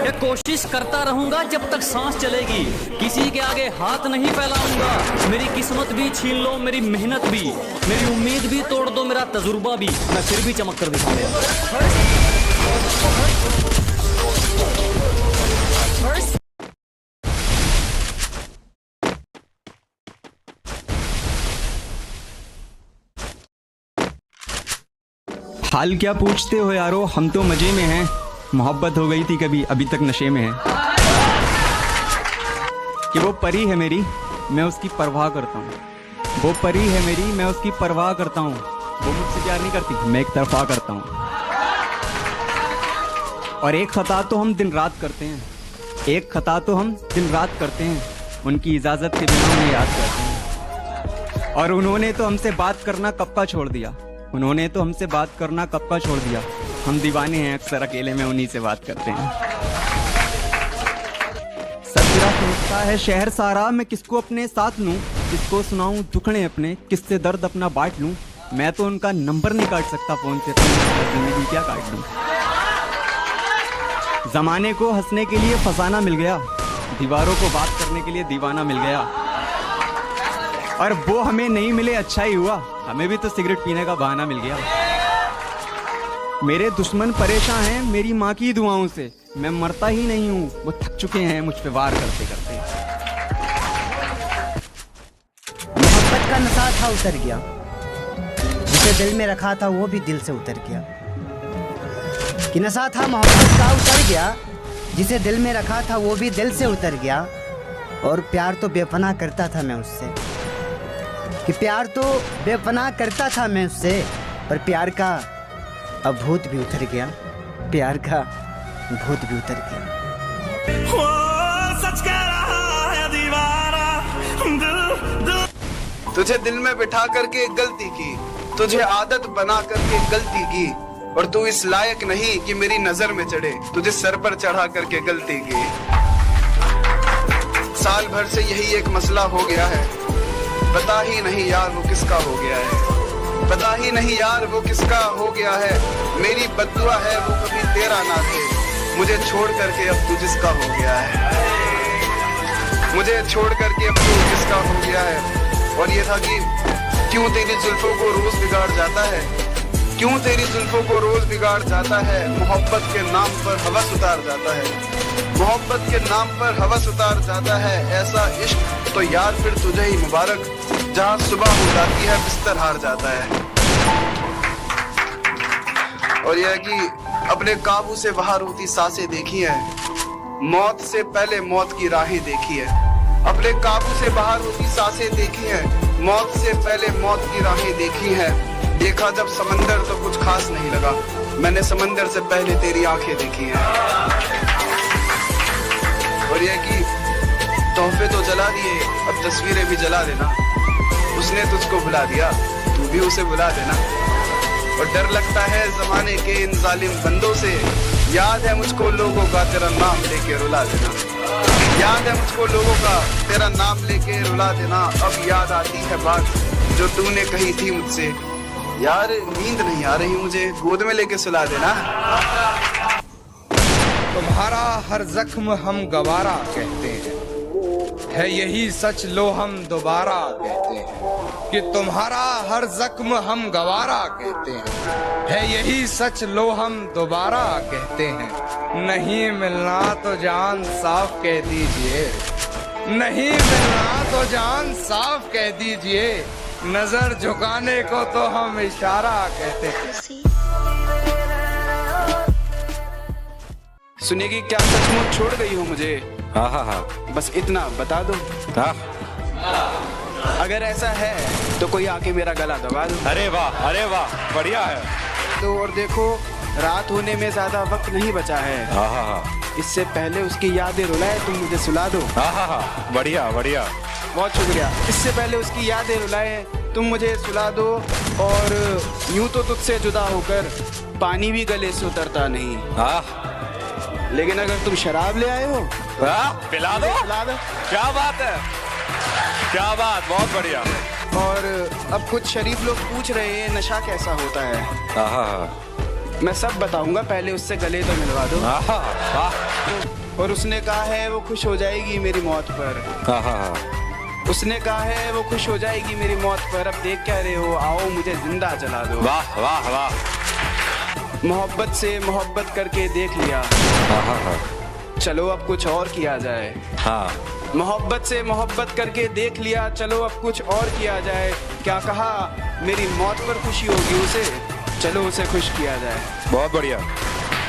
मैं कोशिश करता रहूंगा जब तक सांस चलेगी, किसी के आगे हाथ नहीं फैलाऊंगा। मेरी किस्मत भी छीन लो, मेरी मेहनत भी, मेरी उम्मीद भी तोड़ दो, मेरा तजुर्बा भी, मैं फिर भी चमक कर दिखाऊंगा। हाल क्या पूछते हो यारो, हम तो मजे में हैं। मोहब्बत हो गई थी कभी, अभी तक नशे में है। कि वो परी है मेरी, मैं उसकी परवाह करता हूँ। वो परी है मेरी, मैं उसकी परवाह करता हूँ। वो मुझसे प्यार नहीं करती, मैं एक तरफा करता हूँ। और एक खता तो हम दिन रात करते हैं, एक खता तो हम दिन रात करते हैं। उनकी इजाज़त के बिना उन्हें याद करते हैं। और उन्होंने तो हमसे बात करना कब का छोड़ दिया, उन्होंने तो हमसे बात करना कब का छोड़ दिया। हम दीवाने हैं, अक्सर अकेले में उन्हीं से बात करते हैं। सचरा सोचता है शहर सारा, मैं किसको अपने साथ लूं, किसको सुनाऊं दुखड़े अपने, किससे दर्द अपना बांट लूं। मैं तो उनका नंबर नहीं काट सकता फोन से, जिंदगी क्या काट लूं। जमाने को हंसने के लिए फसाना मिल गया, दीवारों को बात करने के लिए दीवाना मिल गया। और वो हमें नहीं मिले, अच्छा ही हुआ, हमें भी तो सिगरेट पीने का बहाना मिल गया। मेरे दुश्मन परेशान हैं मेरी माँ की दुआओं से, मैं मरता ही नहीं हूँ, वो थक चुके हैं मुझ पे वार करते करते। मोहब्बत का नशा था उतर गया, जिसे दिल में रखा था वो भी दिल से उतर गया। कि नशा था मोहब्बत का उतर गया, जिसे दिल में रखा था वो भी दिल से उतर गया। और प्यार तो बेपनाह करता था मैं उससे, कि प्यार तो बेपनाह करता था मैं उससे, पर प्यार का अब भूत भी उतर गया, प्यार का भूत भी उतर गया। सच कह रहा है दीवारा, तुझे दिल में बिठा करके गलती की, तुझे आदत बना करके गलती की, और तू इस लायक नहीं कि मेरी नजर में चढ़े, तुझे सर पर चढ़ा करके गलती की। साल भर से यही एक मसला हो गया है, पता ही नहीं यार वो किसका हो गया है, पता ही नहीं यार वो किसका हो गया है। मेरी बद्दुआ है वो कभी तेरा ना थे, मुझे छोड़ करके अब तू जिसका हो गया है, मुझे छोड़ करके अब तू जिसका हो गया है। और ये था कि क्यों तेरी जुल्फों को रोज बिगाड़ जाता है, क्यों तेरी जुल्फों को रोज बिगाड़ जाता है। मोहब्बत के नाम पर हवस उतार जाता है, मोहब्बत के नाम पर हवस उतार जाता है। ऐसा इश्क तो यार फिर तुझे ही मुबारक, जहाँ सुबह हो जाती है बिस्तर हार जाता है। और यह कि अपने काबू से बाहर होती सांसें देखी है, मौत से पहले मौत की राहें देखी है। अपने काबू से बाहर होती सांसें देखी है, मौत से पहले मौत की राहें देखी है। देखा जब समंदर तो कुछ खास नहीं लगा, मैंने समंदर से पहले तेरी आंखें देखी हैं। और यह कि तोहफे तो जला दिए, अब तस्वीरें भी जला देना। उसने तुझको बुला दिया, तू भी उसे बुला देना। और डर लगता है जमाने के इन जालिम बंदों से, याद है मुझको लोगों का तेरा नाम लेके रुला देना, याद है मुझको लोगों का तेरा नाम लेके रुला देना। अब याद आती है बात जो तूने कही थी मुझसे, यार नींद नहीं आ रही मुझे, गोद में लेके सुला देना। तुम्हारा हर जख्म हम गवारा कहते हैं, है यही सच लो हम दोबारा कहते हैं। कि तुम्हारा हर जख्म हम गवारा कहते हैं, है यही सच लो हम दोबारा कहते हैं। नहीं मिलना तो जान साफ कह दीजिए, नहीं मिलना तो जान साफ कह दीजिए, नजर झुकाने को तो हम इशारा कहते हैं। सुनिएगी क्या सचमुच छोड़ गई हो मुझे? हाँ हाँ हाँ, बस इतना बता दो। हाँ। अगर ऐसा है तो कोई आके मेरा गला दबा दो। अरे वाह बढ़िया है। तो और देखो रात होने में ज्यादा वक्त नहीं बचा है, हाँ हाँ हाँ, इससे पहले उसकी यादें रुलाए तुम मुझे सुला दो। हाँ हाँ हाँ, बढ़िया बढ़िया, बहुत शुक्रिया। इससे पहले उसकी यादें रुलाए तुम मुझे सुला दो। और यूं तो तुझसे जुदा होकर पानी भी गले से उतरता नहीं, हाँ, लेकिन अगर तुम शराब ले आए हो पिला दो। पिला दो। क्या बात है, क्या बात, बहुत बढ़िया। और अब कुछ शरीफ लोग पूछ रहे हैं नशा कैसा होता है। हाँ हाँ हाँ, मैं सब बताऊंगा, पहले उससे गले तो मिलवा दो। हाँ हाँ, और उसने कहा है वो खुश हो जाएगी मेरी मौत पर। हाँ हाँ हाँ। उसने कहा है वो खुश हो जाएगी मेरी मौत पर। अब देख क्या रहे हो, आओ मुझे जिंदा जला दो। वाह वाह वाह। मोहब्बत से मोहब्बत करके देख लिया, हाँ हाँ हाँ। चलो अब कुछ और किया जाए। हाँ। मोहब्बत से मोहब्बत करके देख लिया, चलो अब कुछ और किया जाए। क्या कहा, मेरी मौत पर खुशी होगी उसे, चलो उसे खुश किया जाए। बहुत बढ़िया।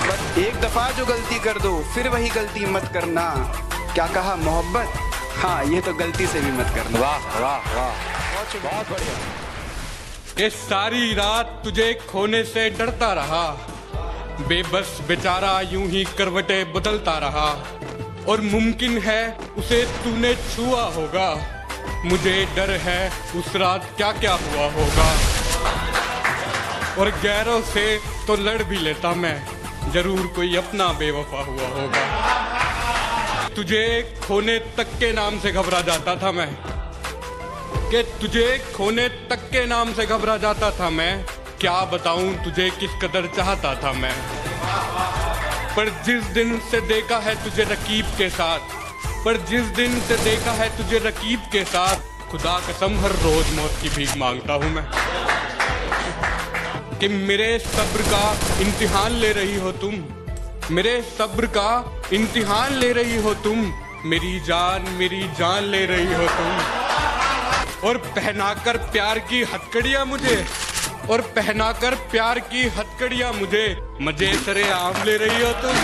बस एक दफा जो गलती कर दो फिर वही गलती मत करना। क्या कहा मोहब्बत, हाँ ये तो गलती से भी मत करना। वाह वाह वाह, बहुत बढ़िया। ये सारी रात तुझे खोने से डरता रहा, बेबस बेचारा यूं ही करवटें बदलता रहा, और मुमकिन है उसे तूने छुआ होगा। मुझे डर है उस रात क्या क्या हुआ होगा, और गैरों से तो लड़ भी लेता मैं, जरूर कोई अपना बेवफा हुआ होगा। तुझे खोने तक के नाम से घबरा जाता था मैं, कि तुझे खोने तक के नाम से घबरा जाता था मैं। क्या बताऊं तुझे किस कदर चाहता था मैं, पर जिस दिन से देखा है तुझे रकीब के साथ, पर जिस दिन से देखा है तुझे रकीब के साथ, खुदा कसम हर रोज मौत की भीख मांगता हूं मैं, कि मेरे सब्र का इम्तिहान ले रही हो तुम, मेरे सब्र का इम्तिहान ले रही हो तुम, मेरी जान ले रही हो तुम, और पहनाकर प्यार की हथकड़ियां मुझे, और पहनाकर प्यार की हथकड़ियां मुझे मजे सरेआम ले रही हो तुम।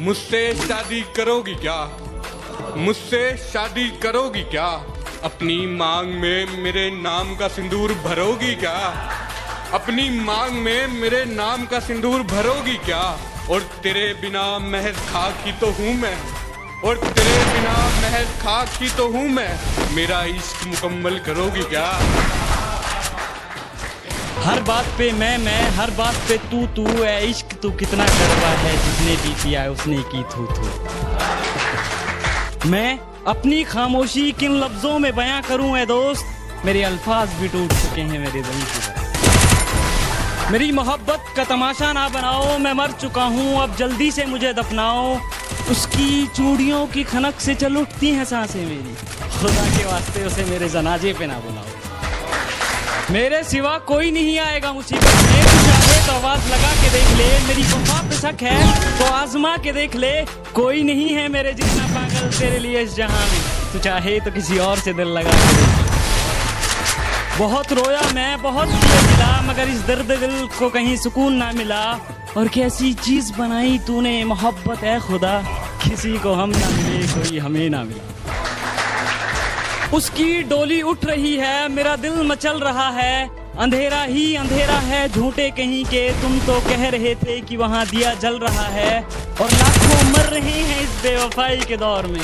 मुझसे शादी करोगी क्या, मुझसे शादी करोगी क्या, अपनी मांग में मेरे नाम का सिंदूर भरोगी क्या, अपनी मांग में मेरे नाम का सिंदूर भरोगी क्या, और तेरे बिना महज खाक ही तो हूँ मैं, और तेरे बिना महज खाक ही तो हूँ मैं, मेरा इश्क मुकम्मल करोगी क्या। हर बात पे मैं, हर बात पे तू है, इश्क तू कितना कड़वा है, जिसने भी पिया उसने की थू। मैं अपनी खामोशी किन लफ्जों में बयां करूं ए दोस्त, मेरे अल्फाज भी टूट चुके हैं मेरे दिल की तरह। मेरी मोहब्बत का तमाशा ना बनाओ, मैं मर चुका हूं अब जल्दी से मुझे दफनाओ, उसकी चूड़ियों की खनक से चल उठती हैं सांसें मेरी, खुदा के वास्ते उसे मेरे जनाजे पे ना बुलाओ, मेरे सिवा कोई नहीं आएगा मुसीबत में, तू चाहे तो आवाज लगा के देख ले, मेरी वफा पे शक है तो आजमा के देख ले, कोई नहीं है मेरे जितना पागल तेरे लिए इस जहां में, तू चाहे तो किसी और से दिल लगा के देख ले। बहुत रोया मैं, बहुत मिला, मगर इस दर्द दिल को कहीं सुकून ना मिला, और कैसी चीज बनाई तूने मोहब्बत है खुदा, किसी को हम ना मिले कोई हमें ना मिला। उसकी डोली उठ रही है, मेरा दिल मचल रहा है, अंधेरा ही अंधेरा है झूठे कहीं के, तुम तो कह रहे थे कि वहाँ दिया जल रहा है, और लाखों मर रहे हैं इस बेवफाई के दौर में,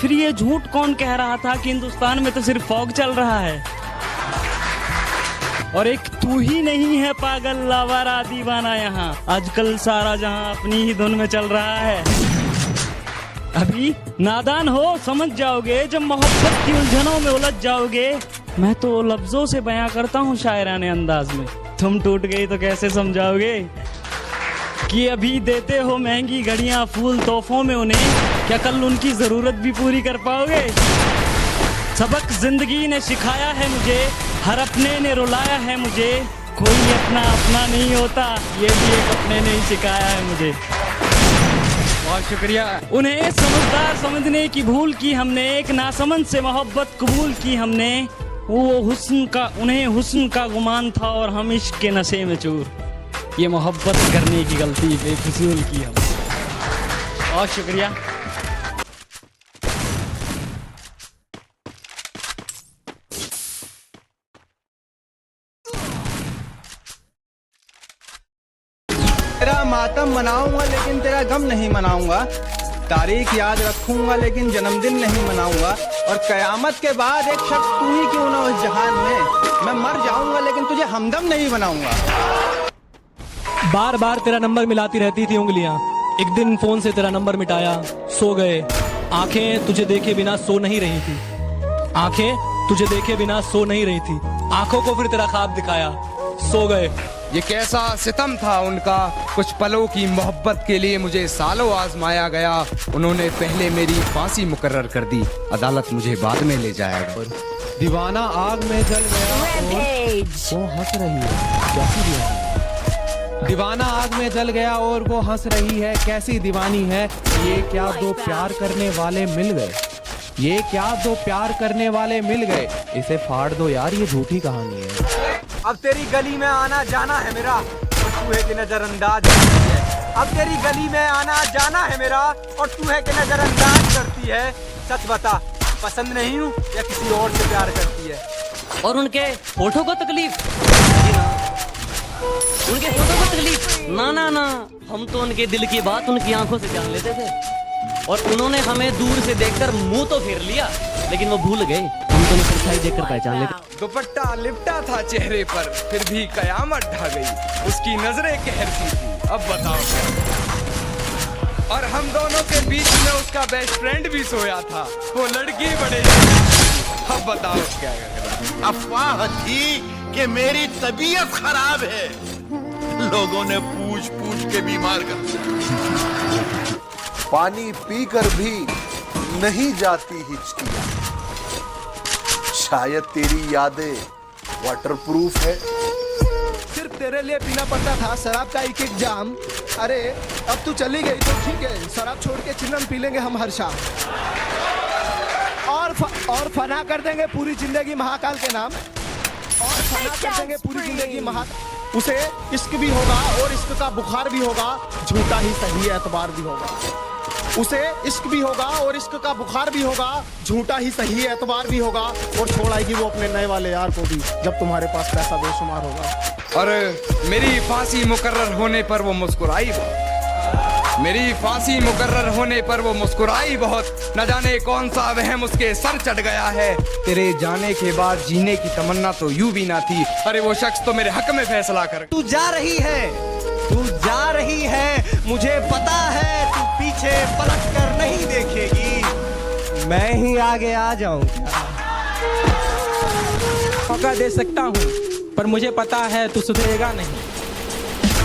फिर ये झूठ कौन कह रहा था कि हिंदुस्तान में तो सिर्फ फॉग चल रहा है, और एक तू ही नहीं है पागल लावारा दीवाना यहाँ, आजकल सारा जहाँ अपनी ही धुन में चल रहा है। अभी नादान हो समझ जाओगे, जब मोहब्बत की उलझनों में उलझ जाओगे, मैं तो लफ्जों से बयां करता हूँ शायराने अंदाज में, तुम टूट गई तो कैसे समझाओगे, कि अभी देते हो महंगी घड़ियां फूल तोहफों में उन्हें, क्या कल उनकी जरूरत भी पूरी कर पाओगे। सबक जिंदगी ने सिखाया है मुझे, हर अपने ने रुलाया है मुझे, कोई अपना अपना नहीं होता, ये भी एक अपने ने ही सिखाया है मुझे। बहुत शुक्रिया। उन्हें समझदार समझने की भूल की हमने, एक नासमझ से मोहब्बत कबूल की हमने, वो हुस्न का उन्हें हुस्न का गुमान था और हम इश्क के नशे में चूर, ये मोहब्बत करने की गलती बेफिजूल की हम। बहुत शुक्रिया। तेरा मातम मनाऊंगा लेकिन तेरा गम नहीं मनाऊंगा, तारीख याद रखूंगा लेकिन जन्मदिन नहीं मनाऊंगा, और कयामत के बाद एक शख्स तू ही क्यों ना उस जहान में, मैं मर जाऊंगा लेकिन तुझे हमदम नहीं बनाऊंगा। बार बार तेरा नंबर मिलाती रहती थी उंगलियां, एक दिन फोन से तेरा नंबर मिटाया, सो गए, आंखें तुझे देखे बिना सो नहीं रही थी, आंखें तुझे देखे बिना सो नहीं रही थी, आंखों को फिर तेरा ख्वाब दिखाया, सो गए, ये कैसा सितम था उनका, कुछ पलों की मोहब्बत के लिए मुझे सालों आजमाया गया। उन्होंने पहले मेरी फांसी मुकर्रर कर दी, अदालत मुझे बाद में ले जाएगा। दीवाना आग में जल गया और वो हंस रही है, कैसी दीवानी। दीवाना आग में जल गया और वो हंस रही है, कैसी दीवानी है। ये क्या दो प्यार करने वाले मिल गए, ये क्या दो प्यार करने वाले मिल गए। इसे फाड़ दो यार, ये झूठी कहानी है। अब तेरी गली में आना जाना है मेरा और तू है कि नजरअंदाज करती है। अब तेरी गली में आना जाना है मेरा और तू है कि नजरअंदाज करती है। सच बता, पसंद नहीं हूँ या किसी और से प्यार करती है? और उनके होठों को तकलीफ, उनके होठों को तकलीफ, ना ना ना, हम तो उनके दिल की बात उनकी आंखों से जान लेते थे। और उन्होंने हमें दूर से देखकर मुंह तो फेर लिया, लेकिन वो भूल गए हम तो परछाई देखकर पहचान लेते। दुपट्टा लिपटा था चेहरे पर, फिर भी कयामत ढा गई। उसकी नजरें कहरती थी, अब बताओ क्या। और हम दोनों के बीच में उसका बेस्ट फ्रेंड भी सोया था, वो लड़की बड़े। अब बताओ क्या। अफवाह थी कि मेरी तबीयत खराब है, लोगों ने पूछ पूछ के बीमार कर दिया। पानी पीकर भी नहीं जाती हिचकियां, शायद तेरी यादें वाटरप्रूफ है। सिर्फ तेरे लिए पीना पड़ता था शराब का एक एक जाम। अरे अब तू चली गई तो ठीक है, शराब छोड़ के चिन्नम पी लेंगे हम हर शाम और फना कर देंगे पूरी जिंदगी महाकाल के नाम। और फना कर देंगे पूरी जिंदगी महाकाल। उसे इश्क भी होगा और इश्क का बुखार भी होगा, झूठा ही सही एतबार भी होगा। उसे इश्क भी होगा और इश्क का बुखार भी होगा, झूठा ही सही एतबार भी होगा। और छोड़ आएगी वो अपने नए वाले यार को भी, जब तुम्हारे पास पैसा बेशुमार होगा। और मेरी फांसी मुकर्रर होने पर वो मुस्कुराई बहुत, मेरी फांसी मुकर्रर होने पर वो मुस्कुराई बहुत। न जाने कौन सा वहम उसके सर चढ़ गया है। तेरे जाने के बाद जीने की तमन्ना तो यूं भी ना थी। अरे वो शख्स तो मेरे हक में फैसला कर। तू जा रही है, तू जा रही है, मुझे पता है तू पीछे पलट कर नहीं देखेगी। मैं ही आगे आ जाऊं। मौका दे सकता हूँ पर मुझे पता है तू सुधरेगा नहीं,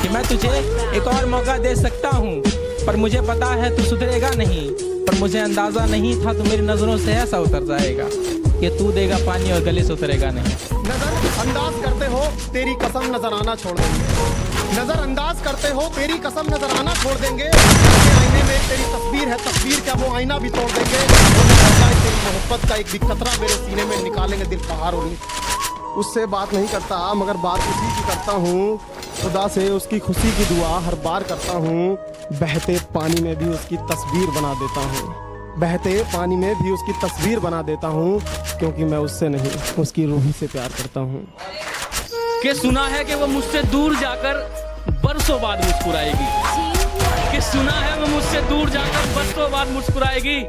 कि मैं तुझे एक और मौका दे सकता हूँ पर मुझे पता है तू सुधरेगा नहीं। पर मुझे अंदाजा नहीं था तू मेरी नजरों से ऐसा उतर जाएगा कि तू देगा पानी और गले से उतरेगा नहीं। नजर अंदाज करते हो तेरी कसम नजर आना छोड़ देंगे। नजर अंदाज करते हो तेरी कसम नजर आना छोड़ देंगे। आईने में तेरी तस्वीर है, तस्वीर क्या वो आईना भी तोड़ देंगे। तेरी मोहब्बत का एक भी कतरा मेरे सीने में निकालेंगे दिल पहाड़ होगी। उससे बात नहीं करता मगर बात उसी की करता हूँ। खुदा से उसकी खुशी की दुआ हर बार करता हूँ। बहते पानी में भी उसकी तस्वीर बना देता हूँ, बहते पानी में भी उसकी तस्वीर बना देता हूँ। क्योंकि मैं उससे नहीं उसकी रूही से प्यार करता हूँ। कि सुना है कि वो मुझसे दूर जाकर बरसों बाद मुस्कुराएगी, कि सुना है वो मुझसे दूर जाकर बरसों बाद मुस्कुराएगी।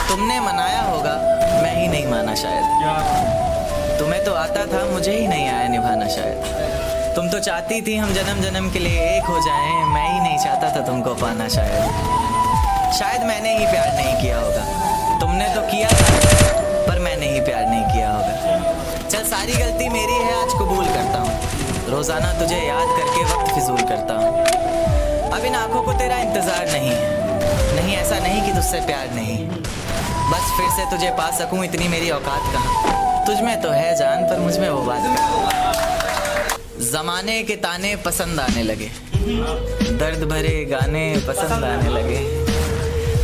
तुमने मनाया होगा, मैं ही नहीं माना शायद। तुम्हें तो आता था, मुझे ही नहीं आया निभाना शायद। तुम तो चाहती थी हम जन्म जन्म के लिए एक हो जाएं, मैं ही नहीं चाहता था तुमको पाना शायद मैंने ही प्यार नहीं किया होगा। तुमने तो किया था पर मैंने ही प्यार नहीं किया होगा। चल सारी गलती मेरी है, आज कबूल करता हूँ। रोजाना तुझे याद करके वक्त फिजूल करता हूँ। अब इन आंखों को तेरा इंतजार नहीं, ऐसा नहीं कि तुझसे प्यार नहीं। बस फिर से तुझे पा सकूं इतनी मेरी औकात कहाँ। तुझ में तो है जान पर मुझ में वो बात कहाँ। जमाने के ताने पसंद आने लगे, दर्द भरे गाने पसंद आने लगे।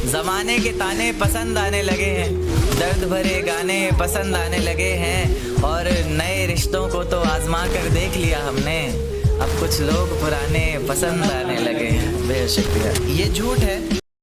जमाने के ताने पसंद आने लगे हैं, दर्द भरे गाने पसंद आने लगे हैं। और नए रिश्तों को तो आजमा कर देख लिया हमने, अब कुछ लोग पुराने पसंद आने लगे हैं। बेहद शुक्रिया। ये झूठ है